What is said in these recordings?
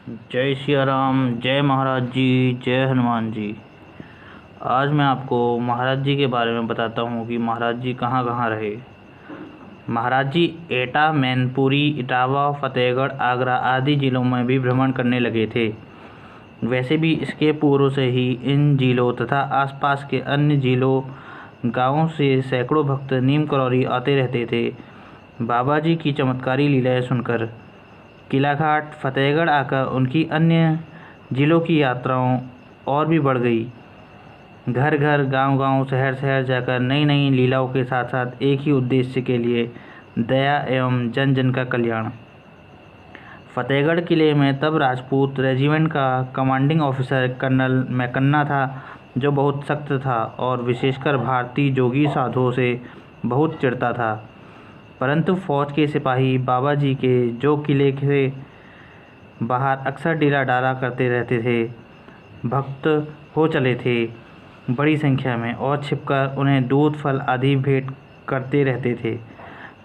जय सिया राम, जय महाराज जी, जय हनुमान जी। आज मैं आपको महाराज जी के बारे में बताता हूँ कि महाराज जी कहाँ कहाँ रहे। महाराज जी एटा, मैनपुरी, इटावा, फतेहगढ़, आगरा आदि जिलों में भी भ्रमण करने लगे थे। वैसे भी इसके पूर्व से ही इन जिलों तथा आसपास के अन्य जिलों गांवों से सैकड़ों भक्त नीम करौरी आते रहते थे। बाबा जी की चमत्कारी लीलाएं सुनकर किलाघाट, फतेहगढ़ आकर उनकी अन्य जिलों की यात्राओं और भी बढ़ गई। घर घर, गांव गांव, शहर शहर जाकर नई नई लीलाओं के साथ साथ एक ही उद्देश्य के लिए, दया एवं जन जन का कल्याण। फतेहगढ़ किले में तब राजपूत रेजिमेंट का कमांडिंग ऑफिसर कर्नल मैकन्ना था, जो बहुत सख्त था और विशेषकर भारतीय जोगी साधुओं से बहुत चिढ़ता था। परंतु फौज के सिपाही बाबा जी के जो किले से बाहर अक्सर डेरा डाला करते रहते थे, भक्त हो चले थे बड़ी संख्या में और छिपकर उन्हें दूध, फल आदि भेंट करते रहते थे।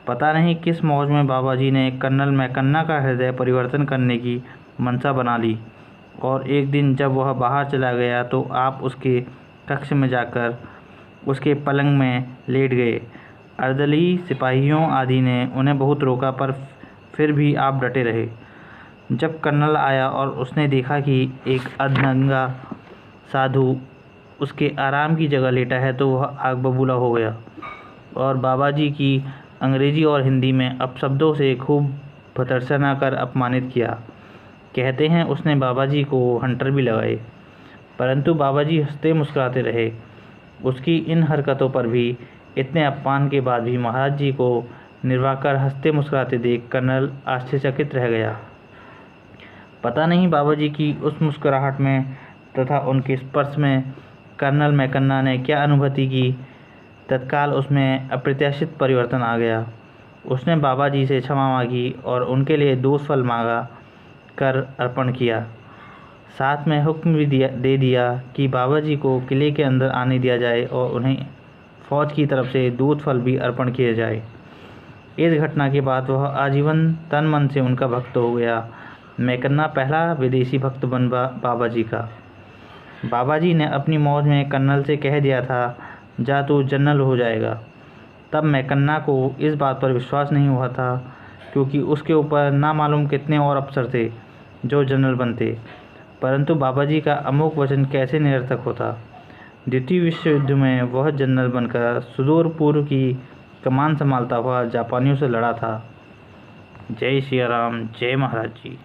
पता नहीं किस मौज में बाबा जी ने कर्नल मैकन्ना का हृदय परिवर्तन करने की मंशा बना ली और एक दिन जब वह बाहर चला गया तो आप उसके कक्ष में जाकर उसके पलंग में लेट गए। अर्दली सिपाहियों आदि ने उन्हें बहुत रोका, पर फिर भी आप डटे रहे। जब कर्नल आया और उसने देखा कि एक अधनंगा साधु उसके आराम की जगह लेटा है तो वह आग बबूला हो गया और बाबा जी की अंग्रेजी और हिंदी में अपशब्दों से खूब भर्त्सना कर अपमानित किया। कहते हैं उसने बाबा जी को हंटर भी लगाए, परंतु बाबा जी हंसते मुस्कुराते रहे। उसकी इन हरकतों पर भी, इतने अपमान के बाद भी महाराज जी को निर्वाह कर हंसते मुस्कुराते देख कर्नल आश्चर्यचकित रह गया। पता नहीं बाबा जी की उस मुस्कुराहट में तथा उनके स्पर्श में कर्नल मैकन्ना ने क्या अनुभूति की। तत्काल उसमें अप्रत्याशित परिवर्तन आ गया। उसने बाबा जी से क्षमा मांगी और उनके लिए दूध फल मांगा कर अर्पण किया। साथ में हुक्म भी दे दिया कि बाबा जी को किले के अंदर आने दिया जाए और उन्हें फौज की तरफ से दूध फल भी अर्पण किए जाए। इस घटना के बाद वह आजीवन तन मन से उनका भक्त हो गया। मैकन्ना पहला विदेशी भक्त बन बाबा जी का। बाबा जी ने अपनी मौज में कर्नल से कह दिया था, जा तू जनरल हो जाएगा। तब मैकन्ना को इस बात पर विश्वास नहीं हुआ था, क्योंकि उसके ऊपर ना मालूम कितने और अफसर थे जो जनरल बनते। परंतु बाबा जी का अमोघ वचन कैसे निरर्थक होता। द्वितीय विश्व युद्ध में वह जनरल बनकर सुदूर पूर्व की कमान संभालता हुआ जापानियों से लड़ा था। जय सिया राम, जय महाराज जी।